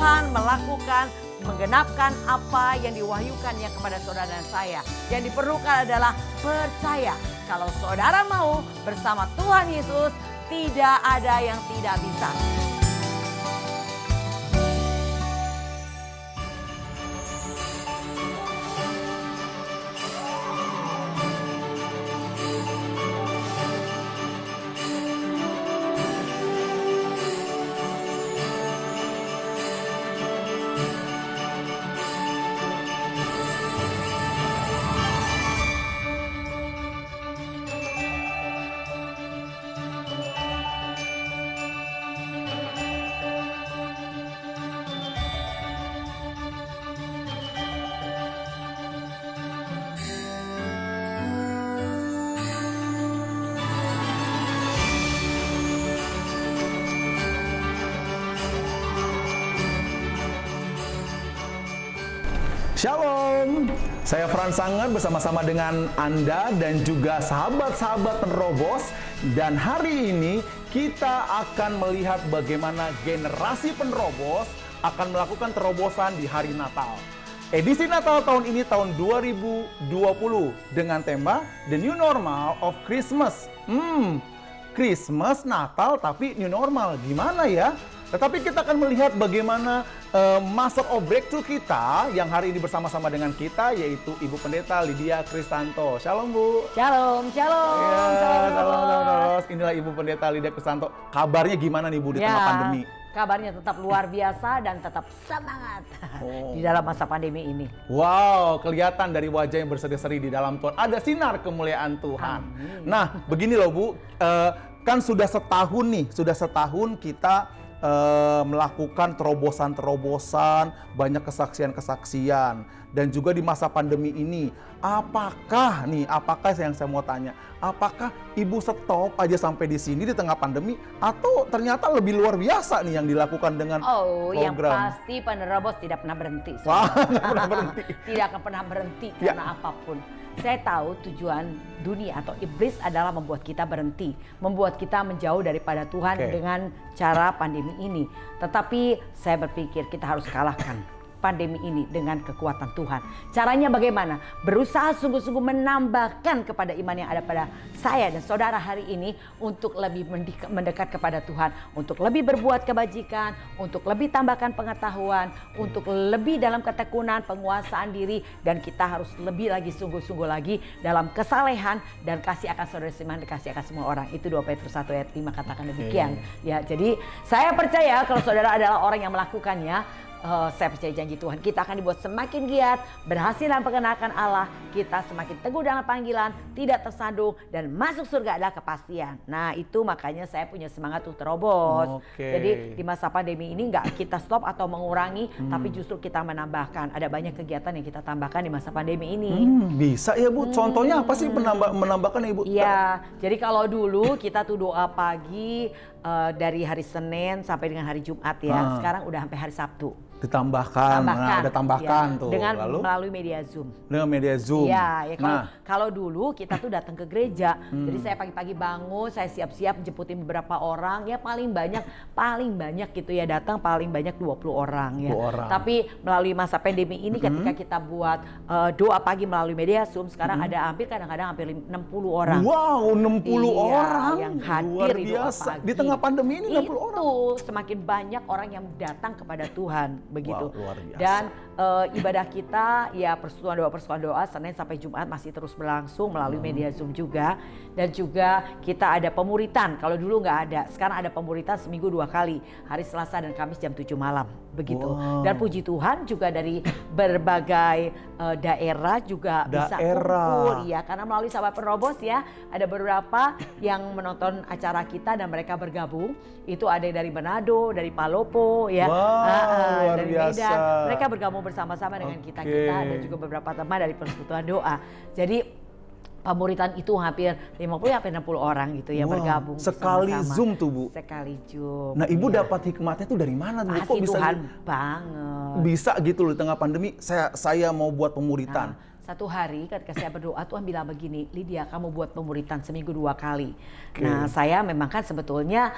Tuhan melakukan, menggenapkan apa yang diwahyukannya kepada saudara dan saya. Yang diperlukan adalah percaya. Kalau saudara mau bersama Tuhan Yesus, tidak ada yang tidak bisa. Shalom, saya Frans Sanger bersama-sama dengan Anda dan juga sahabat-sahabat penerobos. Dan hari ini kita akan melihat bagaimana generasi penerobos akan melakukan terobosan di hari Natal. Edisi Natal tahun ini tahun 2020 dengan tema The New Normal of Christmas. Christmas, Natal, tapi new normal. Gimana ya? Tetapi kita akan melihat bagaimana Master of Breakthrough kita yang hari ini bersama-sama dengan kita, yaitu Ibu Pendeta Lydia Kristanto. Shalom Bu. Shalom, shalom. Ya, Shalom. Inilah Ibu Pendeta Lydia Kristanto. Kabarnya gimana nih Bu di tengah pandemi? Kabarnya tetap luar biasa dan tetap semangat di dalam masa pandemi ini. Wow, kelihatan dari wajah yang berseri-seri di dalam Tuhan. Ada sinar kemuliaan Tuhan. Amin. Nah, begini loh Bu, kan sudah setahun kita melakukan terobosan-terobosan, banyak kesaksian-kesaksian. Dan juga di masa pandemi ini, apakah yang saya mau tanya, apakah Ibu stop aja sampai di sini di tengah pandemi, atau ternyata lebih luar biasa nih yang dilakukan dengan program? Yang pasti penerobos tidak pernah berhenti. Wah, nggak pernah berhenti. Tidak akan pernah berhenti karena apapun. Saya tahu tujuan dunia atau iblis adalah membuat kita berhenti, membuat kita menjauh daripada Tuhan dengan cara pandemi ini. Tetapi saya berpikir kita harus kalahkan pandemi ini dengan kekuatan Tuhan. Caranya bagaimana? Berusaha sungguh-sungguh menambahkan kepada iman yang ada pada saya dan saudara hari ini untuk lebih mendekat kepada Tuhan, untuk lebih berbuat kebajikan, untuk lebih tambahkan pengetahuan, untuk lebih dalam ketekunan, penguasaan diri, dan kita harus lebih lagi sungguh-sungguh lagi dalam kesalehan dan kasih akan saudara seiman, kasih akan semua orang. Itu 2 Petrus 1 ayat 5 katakan demikian. Ya, jadi saya percaya kalau saudara adalah orang yang melakukannya, saya percaya janji Tuhan, kita akan dibuat semakin giat, berhasil dalam pengenalan Allah, kita semakin teguh dalam panggilan, tidak tersandung, dan masuk surga adalah kepastian. Nah, itu makanya saya punya semangat untuk terobos. Jadi di masa pandemi ini nggak kita stop atau mengurangi, tapi justru kita menambahkan. Ada banyak kegiatan yang kita tambahkan di masa pandemi ini. Bisa ya Bu, contohnya apa sih menambahkan Ibu? Iya, jadi kalau dulu kita tuh doa pagi dari hari Senin sampai dengan hari Jumat ya. Sekarang udah sampai hari Sabtu. Ditambahkan, ada tambahkan ya, tuh. dengan lalu melalui media Zoom. Dengan media Zoom. Iya, ya kalau dulu kita tuh datang ke gereja. Jadi saya pagi-pagi bangun, saya siap-siap jemputin beberapa orang, ya paling banyak gitu ya, datang paling banyak 20 orang ya. Tapi melalui masa pandemi ini ketika kita buat doa pagi melalui media Zoom, sekarang ada kadang-kadang hampir 60 orang. Wow, 60 orang yang hadir luar biasa. Di tengah pandemi ini 60 orang. Itu semakin banyak orang yang datang kepada Tuhan. Begitu. Wow, luar biasa. Dan ibadah kita ya persekutuan doa Senin sampai Jumat masih terus berlangsung melalui media Zoom juga. Dan juga kita ada pemuritan. Kalau dulu nggak ada, sekarang ada pemuritan seminggu 2 kali, hari Selasa dan Kamis jam 7 malam. Begitu. Dan puji Tuhan juga dari berbagai daerah juga bisa kumpul ya, karena melalui sahabat penerobos ya, ada beberapa yang menonton acara kita dan mereka bergabung. Itu ada dari Manado, dari Palopo ya, dari Medan. Mereka bergabung bersama-sama dengan kita dan juga beberapa teman dari persekutuan doa. Jadi pemuritan itu hampir 50-60 orang gitu ya bergabung sekali bersama-sama. Zoom tuh Bu. Sekali Zoom. Nah, Ibu dapat hikmatnya tuh dari mana Bu? Kok bisa Tuhan banget. Bisa gitu loh di tengah pandemi, saya mau buat pemuritan. Satu hari ketika saya berdoa, Tuhan bilang begini, Lydia kamu buat pemuritan seminggu 2 kali. Nah saya memang kan sebetulnya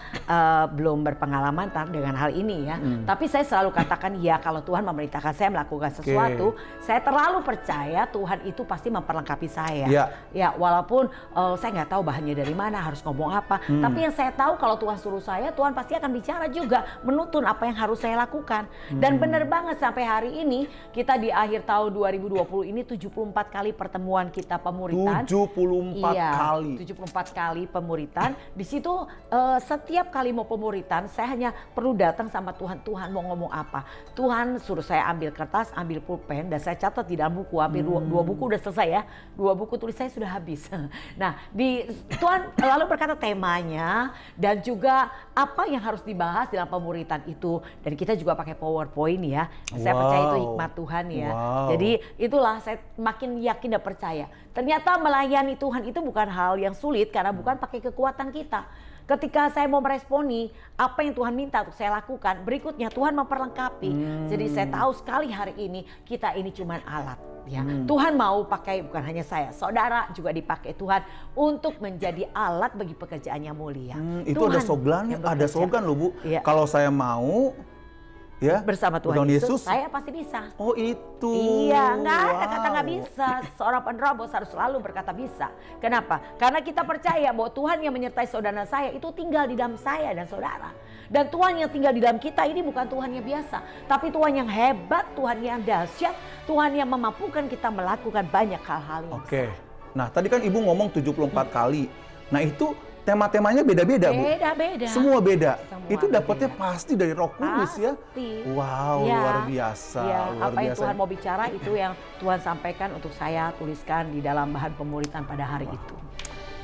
belum berpengalaman dengan hal ini ya. Tapi saya selalu katakan ya kalau Tuhan memerintahkan saya melakukan sesuatu, saya terlalu percaya Tuhan itu pasti memperlengkapi saya. Ya walaupun saya nggak tahu bahannya dari mana, harus ngomong apa. Tapi yang saya tahu kalau Tuhan suruh saya, Tuhan pasti akan bicara juga, menuntun apa yang harus saya lakukan. Dan benar banget sampai hari ini, kita di akhir tahun 2020 ini 74 kali pertemuan kita pemuritan. 74 kali. 74 kali pemuritan. Di situ setiap kali mau pemuritan, saya hanya perlu datang sama Tuhan. Tuhan mau ngomong apa? Tuhan suruh saya ambil kertas, ambil pulpen, dan saya catat di dalam buku. Hampir 2 buku udah selesai ya. 2 buku tulis saya sudah habis. Nah, Tuhan lalu berkata temanya dan juga apa yang harus dibahas dalam pemuritan itu. Dan kita juga pakai PowerPoint ya. Saya percaya itu hikmat Tuhan ya. Jadi itulah saya makin yakin dan percaya. Ternyata melayani Tuhan itu bukan hal yang sulit karena bukan pakai kekuatan kita. Ketika saya mau meresponi apa yang Tuhan minta untuk saya lakukan, berikutnya Tuhan memperlengkapi. Jadi saya tahu sekali hari ini kita ini cuma alat. Ya, Tuhan mau pakai bukan hanya saya, saudara juga dipakai Tuhan untuk menjadi alat bagi pekerjaan yang mulia. Itu Tuhan ada slogan loh Bu. Ya. Kalau saya mau ya bersama Tuhan Yesus, saya pasti bisa. Oh itu. Iya, nggak ada kata nggak bisa. Seorang penerobos harus selalu berkata bisa. Kenapa? Karena kita percaya bahwa Tuhan yang menyertai saudara saya itu tinggal di dalam saya dan saudara. Dan Tuhan yang tinggal di dalam kita ini bukan Tuhan yang biasa, tapi Tuhan yang hebat, Tuhan yang dahsyat, Tuhan yang memampukan kita melakukan banyak hal-hal yang Oke. Nah, tadi kan Ibu ngomong 74 kali. Nah, itu tema-temanya beda-beda, Bu. Beda-beda. Semua beda. Itu dapatnya pasti dari Roh Kudus ya. Wow, ya, luar biasa. Ya, luar apa yang biasa. Tuhan mau bicara itu yang Tuhan sampaikan untuk saya tuliskan di dalam bahan pemuritan pada hari itu.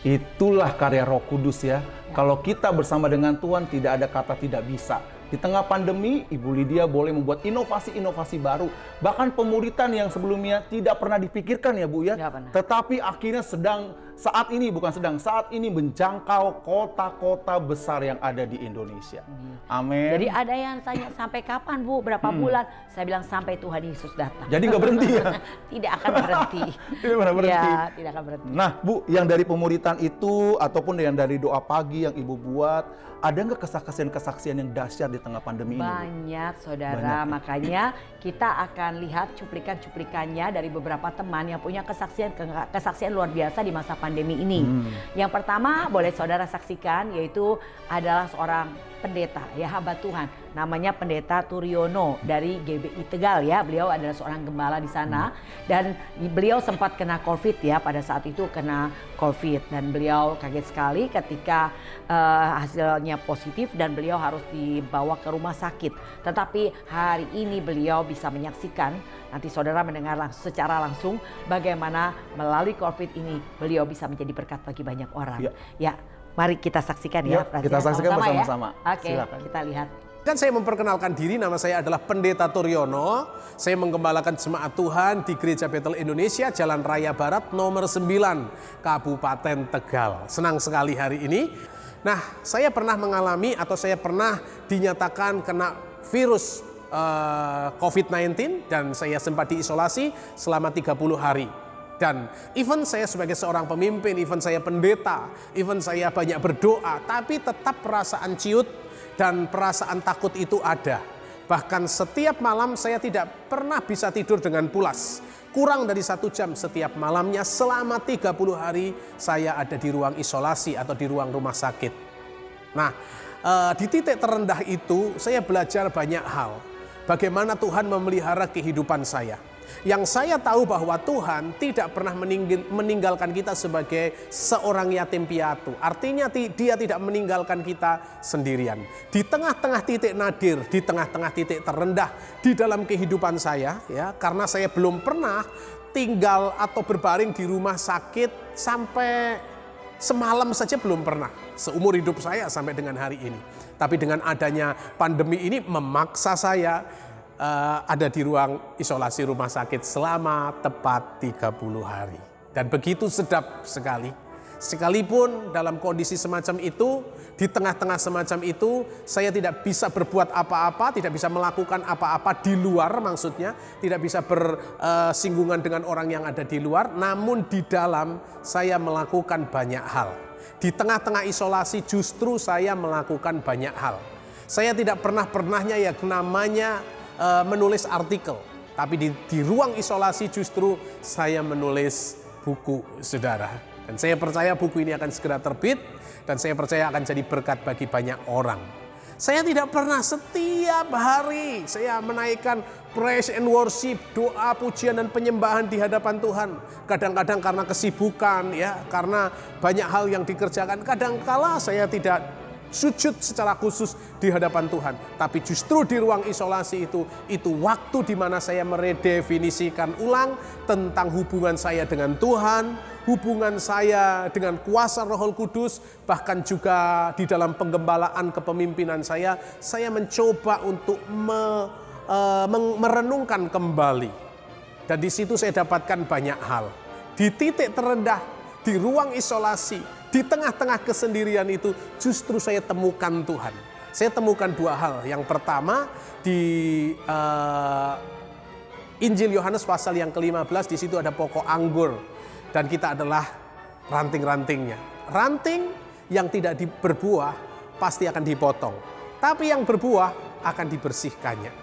Itulah karya Roh Kudus ya. Kalau kita bersama dengan Tuhan tidak ada kata tidak bisa. Di tengah pandemi, Ibu Lydia boleh membuat inovasi-inovasi baru. Bahkan pemuritan yang sebelumnya tidak pernah dipikirkan ya Bu ya. Tetapi akhirnya saat ini menjangkau kota-kota besar yang ada di Indonesia. Amin. Jadi ada yang tanya sampai kapan Bu, berapa bulan? Saya bilang sampai Tuhan Yesus datang. Jadi nggak berhenti ya? Tidak akan berhenti. Tidak pernah berhenti. Ya, tidak akan berhenti. Nah Bu, yang dari pemuritan itu ataupun yang dari doa pagi yang Ibu buat, ada nggak kesaksian-kesaksian yang dahsyat di tengah pandemi ini? Banyak saudara, makanya kita akan lihat cuplikan-cuplikannya dari beberapa teman yang punya kesaksian luar biasa di masa pandemi ini. Yang pertama boleh saudara saksikan yaitu adalah seorang pendeta ya, hamba Tuhan, namanya Pendeta Turiono dari GBI Tegal ya. Beliau adalah seorang gembala di sana dan beliau sempat kena COVID ya, pada saat itu kena COVID dan beliau kaget sekali ketika hasilnya positif dan beliau harus dibawa ke rumah sakit. Tetapi hari ini beliau bisa menyaksikan, nanti saudara mendengar secara langsung bagaimana melalui COVID ini beliau bisa menjadi berkat bagi banyak orang. Ya, mari kita saksikan ya. Kita saksikan bersama-sama. Oke, kita lihat. Kan saya memperkenalkan diri, nama saya adalah Pendeta Turiono. Saya menggembalakan jemaat Tuhan di Gereja Betel Indonesia, Jalan Raya Barat nomor 9, Kabupaten Tegal. Senang sekali hari ini. Nah, saya pernah mengalami atau saya pernah dinyatakan kena virus COVID-19 dan saya sempat diisolasi selama 30 hari. Dan even saya sebagai seorang pemimpin, even saya pendeta, even saya banyak berdoa, tapi tetap perasaan ciut dan perasaan takut itu ada. Bahkan setiap malam saya tidak pernah bisa tidur dengan pulas. Kurang dari 1 jam setiap malamnya selama 30 hari saya ada di ruang isolasi atau di ruang rumah sakit. Nah, di titik terendah itu saya belajar banyak hal. Bagaimana Tuhan memelihara kehidupan saya. Yang saya tahu bahwa Tuhan tidak pernah meninggalkan kita sebagai seorang yatim piatu. Artinya Dia tidak meninggalkan kita sendirian. Di tengah-tengah titik nadir, di tengah-tengah titik terendah di dalam kehidupan saya, ya, karena saya belum pernah tinggal atau berbaring di rumah sakit sampai semalam saja belum pernah. Seumur hidup saya sampai dengan hari ini. Tapi dengan adanya pandemi ini memaksa saya ada di ruang isolasi rumah sakit selama tepat 30 hari. Dan begitu sedap sekali. Sekalipun dalam kondisi semacam itu, di tengah-tengah semacam itu, saya tidak bisa berbuat apa-apa, tidak bisa melakukan apa-apa di luar maksudnya, tidak bisa bersinggungan dengan orang yang ada di luar, namun di dalam saya melakukan banyak hal. Di tengah-tengah isolasi justru saya melakukan banyak hal. Saya tidak pernahnya ya namanya menulis artikel, tapi di ruang isolasi justru saya menulis buku, saudara. Dan saya percaya buku ini akan segera terbit, dan saya percaya akan jadi berkat bagi banyak orang. Saya tidak pernah setiap hari saya menaikkan praise and worship, doa, pujian dan penyembahan di hadapan Tuhan. Kadang-kadang karena kesibukan ya, karena banyak hal yang dikerjakan. Kadang-kala saya tidak sujud secara khusus di hadapan Tuhan. Tapi justru di ruang isolasi itu waktu di mana saya meredefinisikan ulang tentang hubungan saya dengan Tuhan, hubungan saya dengan kuasa Roh Kudus, bahkan juga di dalam penggembalaan kepemimpinan saya mencoba untuk merenungkan kembali. Dan di situ saya dapatkan banyak hal. Di titik terendah, di ruang isolasi, di tengah-tengah kesendirian itu justru saya temukan Tuhan. Saya temukan dua hal. Yang pertama di Injil Yohanes pasal yang ke-15, di situ ada pokok anggur. Dan kita adalah ranting-rantingnya. Ranting yang tidak berbuah pasti akan dipotong. Tapi yang berbuah akan dibersihkannya.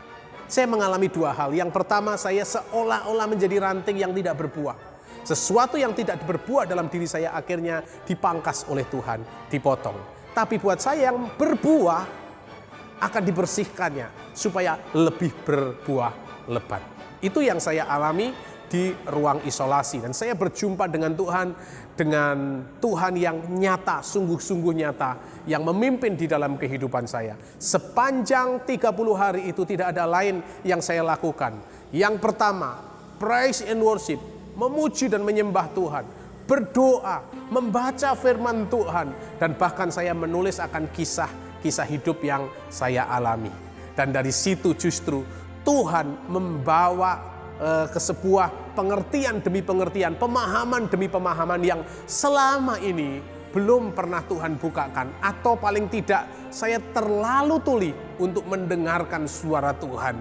Saya mengalami dua hal. Yang pertama, saya seolah-olah menjadi ranting yang tidak berbuah. Sesuatu yang tidak berbuah dalam diri saya akhirnya dipangkas oleh Tuhan, dipotong. Tapi buat saya yang berbuah akan dibersihkannya supaya lebih berbuah lebat. Itu yang saya alami di ruang isolasi. Dan saya berjumpa dengan Tuhan yang nyata, sungguh-sungguh nyata, yang memimpin di dalam kehidupan saya. Sepanjang 30 hari itu tidak ada lain yang saya lakukan. Yang pertama, praise and worship, memuji dan menyembah Tuhan, berdoa, membaca firman Tuhan, dan bahkan saya menulis akan kisah hidup yang saya alami. Dan dari situ justru Tuhan membawa ke sebuah pengertian demi pengertian, pemahaman demi pemahaman yang selama ini belum pernah Tuhan bukakan, atau paling tidak saya terlalu tuli untuk mendengarkan suara Tuhan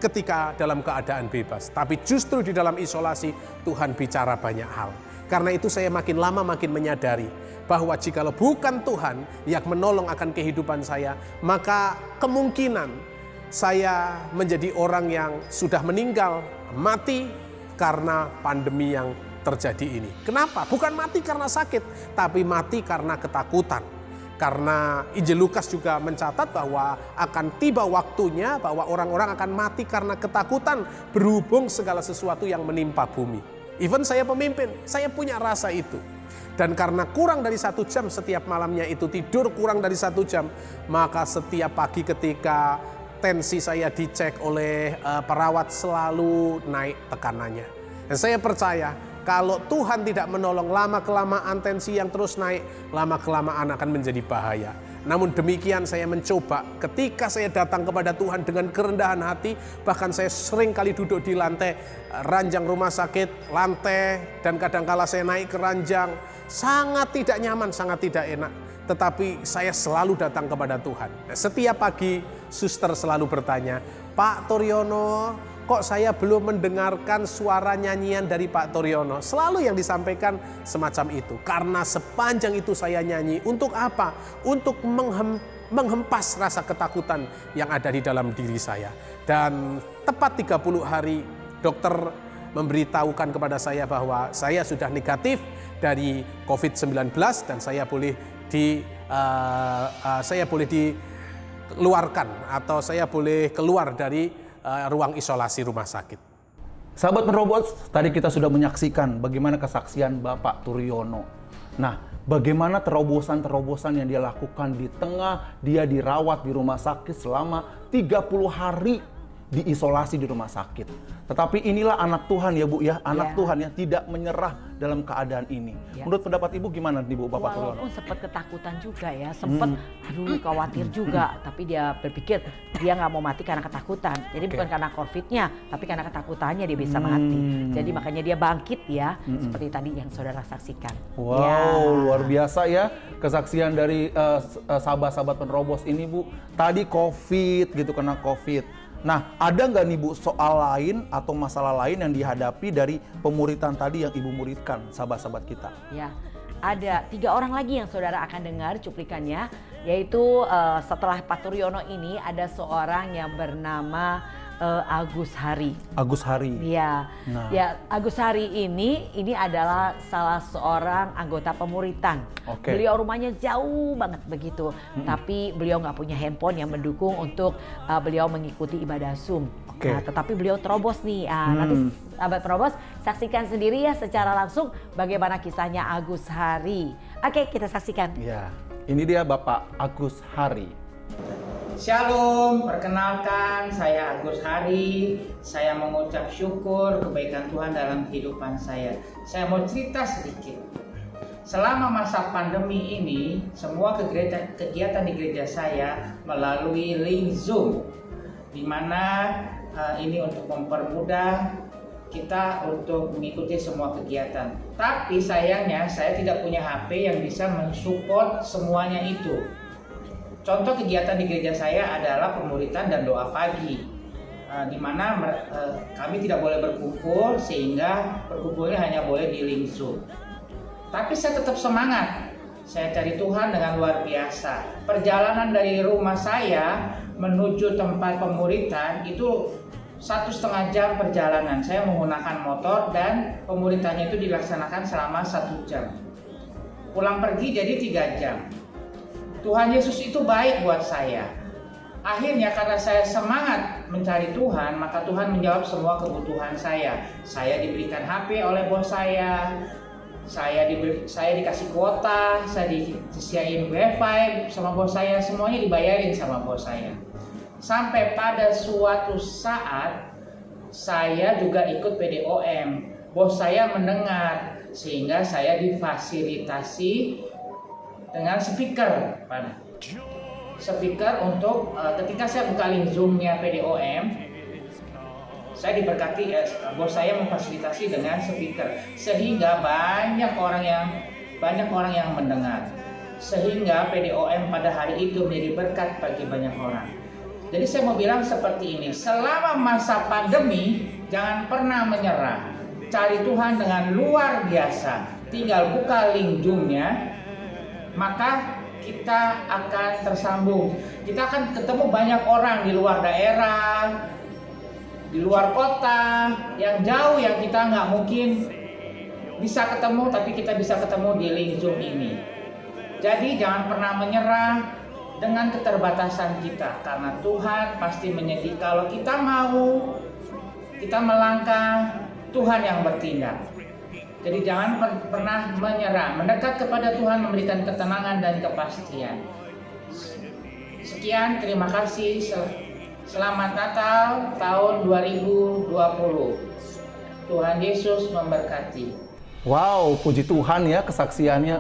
ketika dalam keadaan bebas. Tapi justru di dalam isolasi Tuhan bicara banyak hal. Karena itu saya makin lama makin menyadari bahwa jikalau bukan Tuhan yang menolong akan kehidupan saya, maka kemungkinan saya menjadi orang yang sudah meninggal, mati karena pandemi yang terjadi ini. Kenapa? Bukan mati karena sakit, tapi mati karena ketakutan. Karena Injil Lukas juga mencatat bahwa akan tiba waktunya bahwa orang-orang akan mati karena ketakutan berhubung segala sesuatu yang menimpa bumi. Even saya pemimpin, saya punya rasa itu. Dan karena kurang dari 1 jam setiap malamnya itu tidur kurang dari 1 jam, maka setiap pagi ketika tensi saya dicek oleh perawat selalu naik tekanannya. Dan saya percaya kalau Tuhan tidak menolong, lama-kelamaan tensi yang terus naik, lama-kelamaan akan menjadi bahaya. Namun demikian saya mencoba ketika saya datang kepada Tuhan dengan kerendahan hati, bahkan saya sering kali duduk di lantai ranjang rumah sakit, lantai, dan kadangkala saya naik ke ranjang, sangat tidak nyaman, sangat tidak enak. Tetapi saya selalu datang kepada Tuhan. Setiap pagi suster selalu bertanya, "Pak Turyono, kok saya belum mendengarkan suara nyanyian dari Pak Turyono?" Selalu yang disampaikan semacam itu. Karena sepanjang itu saya nyanyi. Untuk apa? Untuk menghempas rasa ketakutan yang ada di dalam diri saya. Dan tepat 30 hari dokter memberitahukan kepada saya bahwa saya sudah negatif dari COVID-19 dan saya boleh dikeluarkan atau saya boleh keluar dari ruang isolasi rumah sakit. Sahabat Menerobos, tadi kita sudah menyaksikan bagaimana kesaksian Bapak Turyono. Nah, bagaimana terobosan-terobosan yang dia lakukan di tengah dia dirawat di rumah sakit selama 30 hari diisolasi di rumah sakit. Tetapi inilah anak Tuhan ya Bu ya, anak Ya. Tuhan yang tidak menyerah dalam keadaan ini. Ya. Menurut pendapat Ibu gimana nih Bu, Bapak Turyono? Walaupun sempat ketakutan juga ya, sempat aduh khawatir juga, tapi dia berpikir dia nggak mau mati karena ketakutan. Jadi bukan karena COVID-nya, tapi karena ketakutannya dia bisa mati. Jadi makanya dia bangkit ya, seperti tadi yang saudara saksikan. Wow, Ya. luar biasa ya kesaksian dari sahabat-sahabat penerobos ini Bu. Tadi COVID gitu, kena COVID. Nah, ada nggak nih Bu soal lain atau masalah lain yang dihadapi dari pemuritan tadi yang Ibu muridkan sahabat-sahabat kita? Ya, ada 3 orang lagi yang saudara akan dengar cuplikannya, yaitu setelah Pak Turyono ini ada seorang yang bernama Agus Hari. Agus Hari. Iya, Nah. ya Agus Hari ini adalah salah seorang anggota pemuritan. Oke. Beliau rumahnya jauh banget begitu, tapi beliau nggak punya handphone yang mendukung untuk beliau mengikuti ibadah Zoom. Oke. Nah, tetapi beliau terobos nih. Nanti sahabat terobos saksikan sendiri ya secara langsung bagaimana kisahnya Agus Hari. Oke, kita saksikan. Ya, ini dia Bapak Agus Hari. Shalom, perkenalkan saya Agus Hari. Saya mengucap syukur kebaikan Tuhan dalam kehidupan saya. Saya mau cerita sedikit. Selama masa pandemi ini, semua kegiatan di gereja saya melalui link Zoom, di mana ini untuk mempermudah kita untuk mengikuti semua kegiatan. Tapi sayangnya saya tidak punya HP yang bisa mensupport semuanya itu. Contoh kegiatan di gereja saya adalah pemuritan dan doa pagi, di mana kami tidak boleh berkumpul sehingga berkumpulnya hanya boleh di link Zoom. Tapi saya tetap semangat, saya cari Tuhan dengan luar biasa. Perjalanan dari rumah saya menuju tempat pemuritan itu 1,5 jam perjalanan. Saya menggunakan motor dan pemuritannya itu dilaksanakan selama 1 jam. Pulang pergi jadi 3 jam. Tuhan Yesus itu baik buat saya. Akhirnya karena saya semangat mencari Tuhan, maka Tuhan menjawab semua kebutuhan saya. Saya diberikan HP oleh bos saya dikasih kuota, saya disediain wifi sama bos saya, semuanya dibayarin sama bos saya. Sampai pada suatu saat saya juga ikut PDOM. Bos saya mendengar sehingga saya difasilitasi dengan speaker untuk ketika saya buka link Zoom-nya PDOM, saya diberkati, bos saya memfasilitasi dengan speaker sehingga banyak orang yang mendengar, sehingga PDOM pada hari itu menjadi berkat bagi banyak orang. Jadi saya mau bilang seperti ini, selama masa pandemi jangan pernah menyerah, cari Tuhan dengan luar biasa, tinggal buka link Zoom-nya, maka kita akan tersambung. Kita akan ketemu banyak orang di luar daerah, di luar kota, yang jauh yang kita nggak mungkin bisa ketemu, tapi kita bisa ketemu di link Zoom ini. Jadi jangan pernah menyerah dengan keterbatasan kita, karena Tuhan pasti menyediakan. Kalau kita mau, kita melangkah, Tuhan yang bertindak. Jadi jangan pernah menyerah, mendekat kepada Tuhan memberikan ketenangan dan kepastian. Sekian, terima kasih. Selamat Natal tahun 2020. Tuhan Yesus memberkati. Wow, puji Tuhan ya kesaksiannya.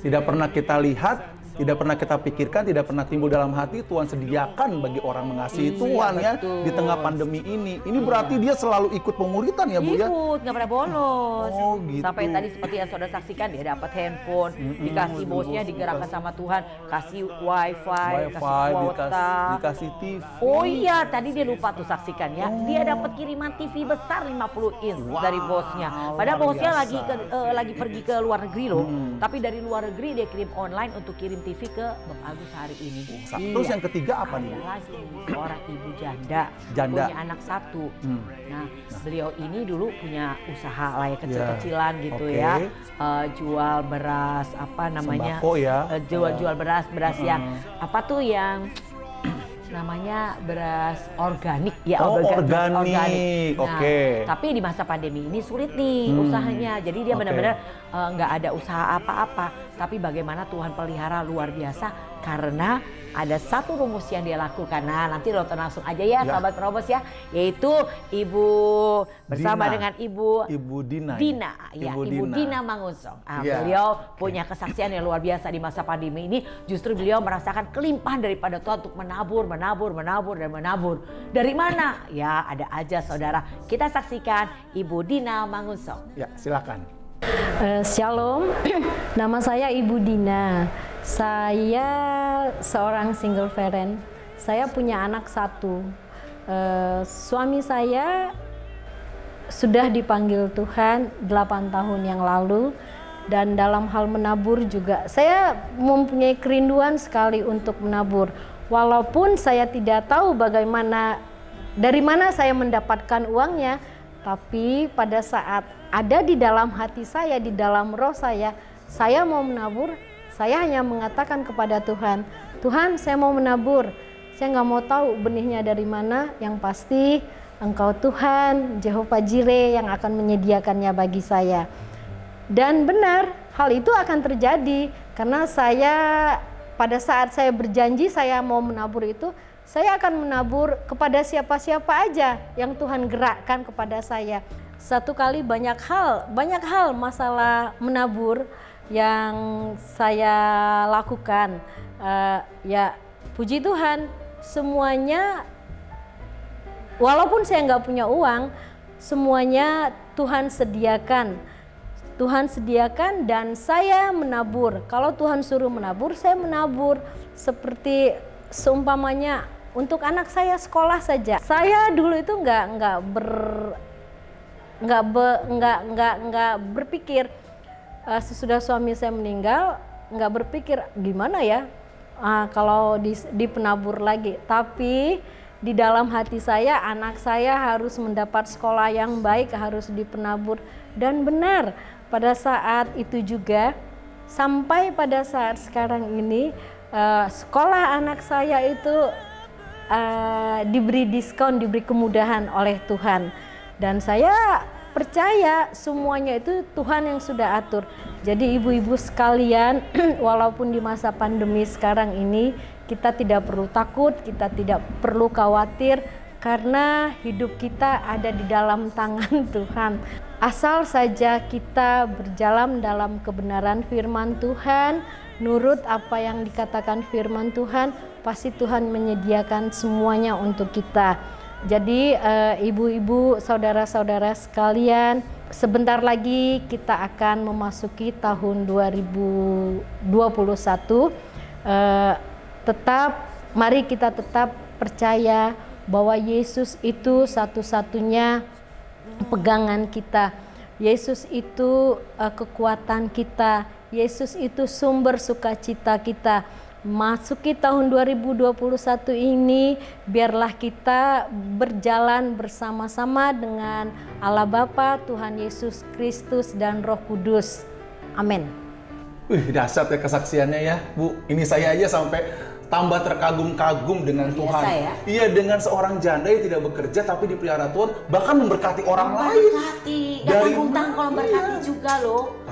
Tidak pernah kita lihat, tidak pernah kita pikirkan, tidak pernah timbul dalam hati, Tuhan sediakan bagi orang mengasihi Tuhan ya di tengah pandemi ini. Ini berarti dia selalu ikut pemuritan ya Bu ya? Ikut, nggak pernah bolos. Oh, gitu. Sampai tadi seperti yang saudara saksikan, dia dapat handphone, dikasih bosnya, digerakkan sama Tuhan, kasih wifi, kasih kuota. dikasih TV. Oh iya, tadi dia lupa tuh saksikan ya. Dia dapat kiriman TV besar 50 inch dari bosnya. Padahal luar bosnya biasa. lagi pergi ke luar negeri loh. Tapi dari luar negeri dia kirim online untuk kirim TV ke Bapak Agus hari ini. Terus yang ketiga apa nih? Adalah seorang ibu janda, Janda. punya anak 1. Nah, beliau ini dulu punya usaha lah ya, kecil-kecilan gitu Oke. ya, jual beras apa namanya? Sembako ya. Jual beras yang apa tuh yang namanya beras organik ya. Oh, beras organik. Nah, Oke. tapi di masa pandemi ini sulit nih usahanya. Jadi dia Oke. benar-benar nggak ada usaha apa-apa. Tapi bagaimana Tuhan pelihara luar biasa Karena ada satu rumus yang dia lakukan. Nah, nanti nonton langsung aja ya, sahabat Penerobos ya, yaitu Ibu bersama dengan Ibu Dina. Ya, Ibu Dina Mangunsong. Beliau punya kesaksian yang luar biasa di masa pandemi ini. Justru beliau merasakan kelimpahan daripada Tuhan untuk menabur. Dari mana? Ya, ada aja saudara. Kita saksikan Ibu Dina Mangunsong. Ya, silakan. Shalom, nama saya Ibu Dina. Saya seorang single parent. Saya punya anak satu. Suami saya sudah dipanggil Tuhan 8 tahun yang lalu. Dan dalam hal menabur juga, saya mempunyai kerinduan sekali untuk menabur. Walaupun saya tidak tahu dari mana saya mendapatkan uangnya, tapi pada saat ada di dalam hati saya, di dalam roh saya mau menabur. Saya hanya mengatakan kepada Tuhan, Tuhan saya mau menabur. Saya nggak mau tahu benihnya dari mana, yang pasti Engkau Tuhan, Jehovah Jireh yang akan menyediakannya bagi saya. Dan benar, hal itu akan terjadi karena pada saat saya berjanji saya mau menabur itu, saya akan menabur kepada siapa-siapa aja yang Tuhan gerakkan kepada saya. Satu kali banyak hal masalah menabur yang saya lakukan. Ya puji Tuhan, semuanya walaupun saya nggak punya uang, semuanya Tuhan sediakan dan saya menabur. Kalau Tuhan suruh menabur, saya menabur. Seperti seumpamanya untuk anak saya sekolah saja. Saya dulu itu nggak berpikir, sesudah suami saya meninggal, nggak berpikir gimana ya kalau di penabur lagi. Tapi di dalam hati saya, anak saya harus mendapat sekolah yang baik, harus dipenabur. Dan benar, pada saat itu juga, sampai pada saat sekarang ini, sekolah anak saya itu diberi diskon, diberi kemudahan oleh Tuhan. Dan saya percaya semuanya itu Tuhan yang sudah atur. Jadi ibu-ibu sekalian, walaupun di masa pandemi sekarang ini kita tidak perlu takut, kita tidak perlu khawatir, karena hidup kita ada di dalam tangan Tuhan. Asal saja kita berjalan dalam kebenaran firman Tuhan, nurut apa yang dikatakan firman Tuhan, pasti Tuhan menyediakan semuanya untuk kita. Jadi ibu-ibu, saudara-saudara sekalian, sebentar lagi kita akan memasuki tahun 2021. Mari kita tetap percaya bahwa Yesus itu satu-satunya pegangan kita. Yesus itu kekuatan kita. Yesus itu sumber sukacita kita. Masuki tahun 2021 ini, biarlah kita berjalan bersama-sama dengan Allah Bapa, Tuhan Yesus Kristus dan Roh Kudus. Amin. Wih, dahsyat ya kesaksiannya ya, Bu. Ini saya aja sampai tambah terkagum-kagum dengan Tuhan. Ya? Iya, dengan seorang janda yang tidak bekerja tapi dipelihara Tuhan, bahkan memberkati orang lain. Gak tanggung-tanggung kalau memberkati juga loh.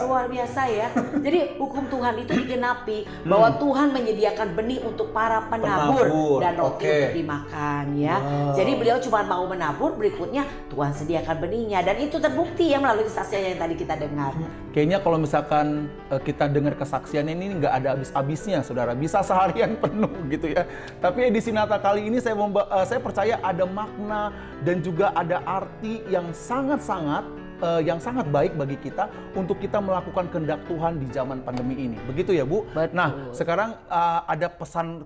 Luar biasa ya. Jadi hukum Tuhan itu digenapi bahwa Tuhan menyediakan benih untuk para penabur dan roti untuk dimakan ya. Jadi beliau cuma mau menabur, berikutnya Tuhan sediakan benihnya, dan itu terbukti ya melalui kesaksian yang tadi kita dengar. Kayaknya kalau misalkan kita dengar kesaksian ini nggak ada habis-habisnya, saudara. Bisa seharian penuh gitu ya. Tapi edisi Natal kali ini saya percaya ada makna dan juga ada arti yang sangat baik bagi kita untuk kita melakukan kehendak Tuhan di zaman pandemi ini. Begitu ya, Bu? Betul. Nah, sekarang ada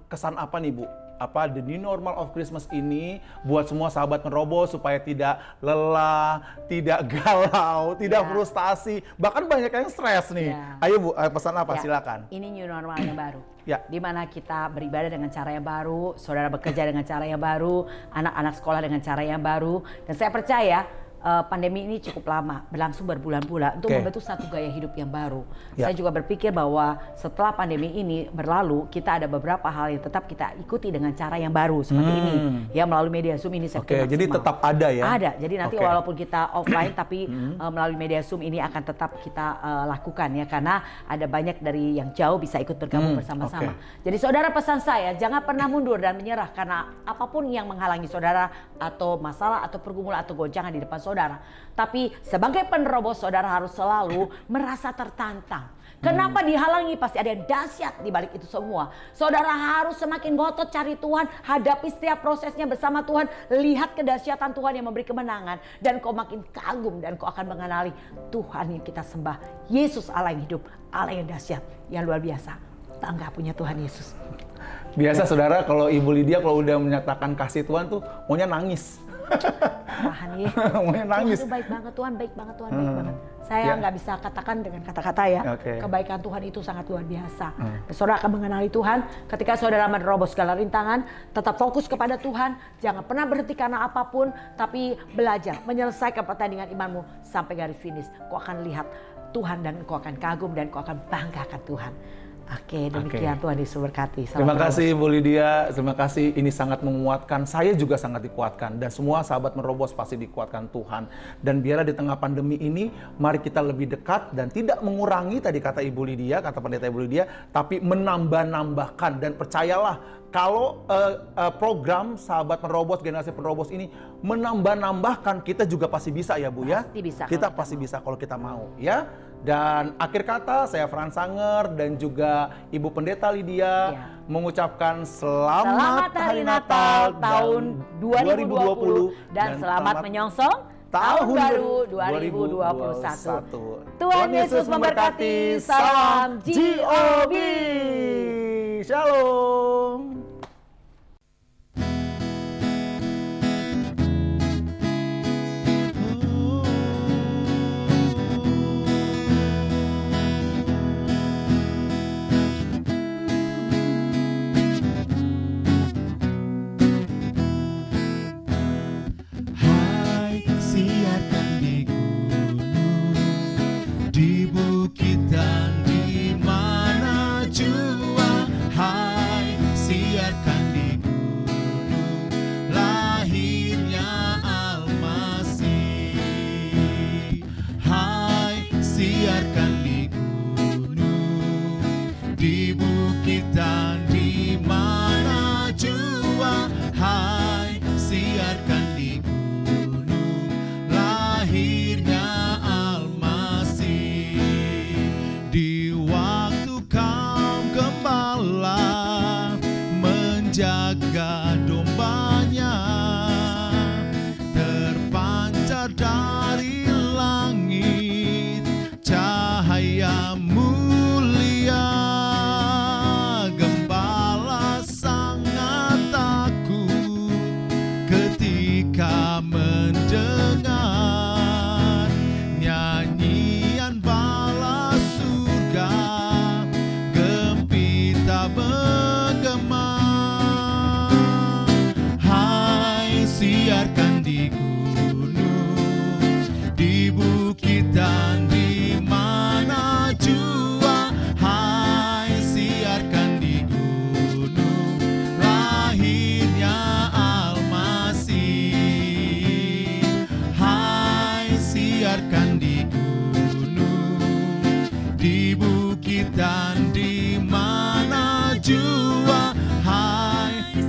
kesan apa nih, Bu? Apa the new normal of Christmas ini buat semua sahabat Penerobos supaya tidak lelah, tidak galau, tidak frustasi, bahkan banyak yang stres nih. Ayo Bu, pesan apa? Silakan. Ini new normal yang baru. Di mana kita beribadah dengan cara yang baru, saudara bekerja dengan cara yang baru, anak-anak sekolah dengan cara yang baru, dan saya percaya pandemi ini cukup lama, berlangsung berbulan-bulan untuk membentuk satu gaya hidup yang baru. Ya. Saya juga berpikir bahwa setelah pandemi ini berlalu, kita ada beberapa hal yang tetap kita ikuti dengan cara yang baru seperti ini, ya melalui media Zoom ini saya pikir jadi maksimal. tetap ada ya? Ada, jadi nanti walaupun kita offline tapi melalui media Zoom ini akan tetap kita lakukan ya, karena ada banyak dari yang jauh bisa ikut bergabung bersama-sama. Jadi saudara, pesan saya, jangan pernah mundur dan menyerah karena apapun yang menghalangi saudara atau masalah atau pergumulan atau goncangan di depan saudara. Tapi sebagai penerobos, saudara harus selalu merasa tertantang. Kenapa dihalangi? Pasti ada yang dahsyat di balik itu semua. Saudara harus semakin ngotot cari Tuhan, hadapi setiap prosesnya bersama Tuhan, lihat kedahsyatan Tuhan yang memberi kemenangan, dan kau makin kagum dan kau akan mengenali Tuhan yang kita sembah, Yesus Allah yang hidup, Allah yang dahsyat, yang luar biasa. Bangga punya Tuhan Yesus. Biasa saudara, kalau Ibu Lydia kalau udah menyatakan kasih Tuhan tuh maunya nangis. Tahan ya. Maunya nangis. Tuhan itu baik banget, Tuhan baik banget, Tuhan baik banget. Saya nggak bisa katakan dengan kata-kata ya. Kebaikan Tuhan itu sangat luar biasa. Saudara akan mengenali Tuhan ketika saudara menerobos segala rintangan. Tetap fokus kepada Tuhan. Jangan pernah berhenti karena apapun, tapi belajar menyelesaikan pertandingan imanmu sampai garis finish. Kau akan lihat Tuhan dan kau akan kagum dan kau akan banggakan Tuhan. Oke, demikian Tuhan Yesus berkati. Terima kasih Bu Lydia, terima kasih, ini sangat menguatkan. Saya juga sangat dikuatkan dan semua sahabat menerobos pasti dikuatkan Tuhan. Dan biarlah di tengah pandemi ini, mari kita lebih dekat dan tidak mengurangi tadi kata Ibu Lydia, kata pendeta Ibu Lydia, tapi menambah-nambahkan. Dan percayalah, kalau program sahabat menerobos, generasi penerobos ini menambah-nambahkan, kita juga pasti bisa ya Bu ya. Pasti bisa. Kita pasti bisa kalau kita mau ya. Dan akhir kata saya Frans Sanger dan juga Ibu Pendeta Lydia mengucapkan selamat Hari Natal tahun 2020 dan selamat menyongsong tahun baru 2021. Tuhan Yesus memberkati. Salam GOB. Shalom.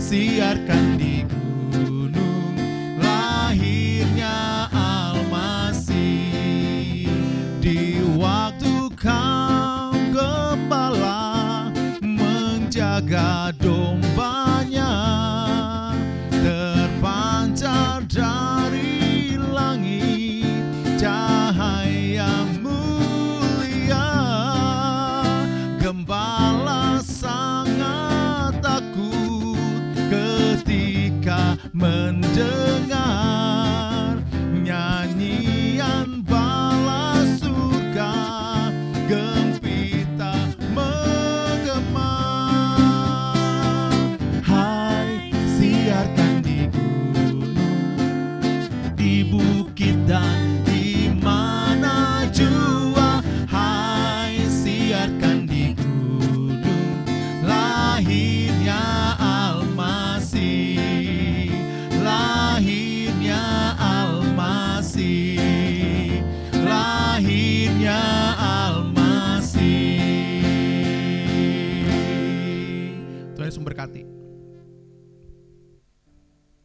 Siarkan di gunung lahirnya Al-Masih. Di waktu kaum gembala menjaga dombanya, terpancar dari langit cahaya mulia. Gembala sangat takut ketika mendengar nyanyian bala surga gempita menggema. Hai, siarkan di gunung, di bukit dan Tuhan Yesus memberkati.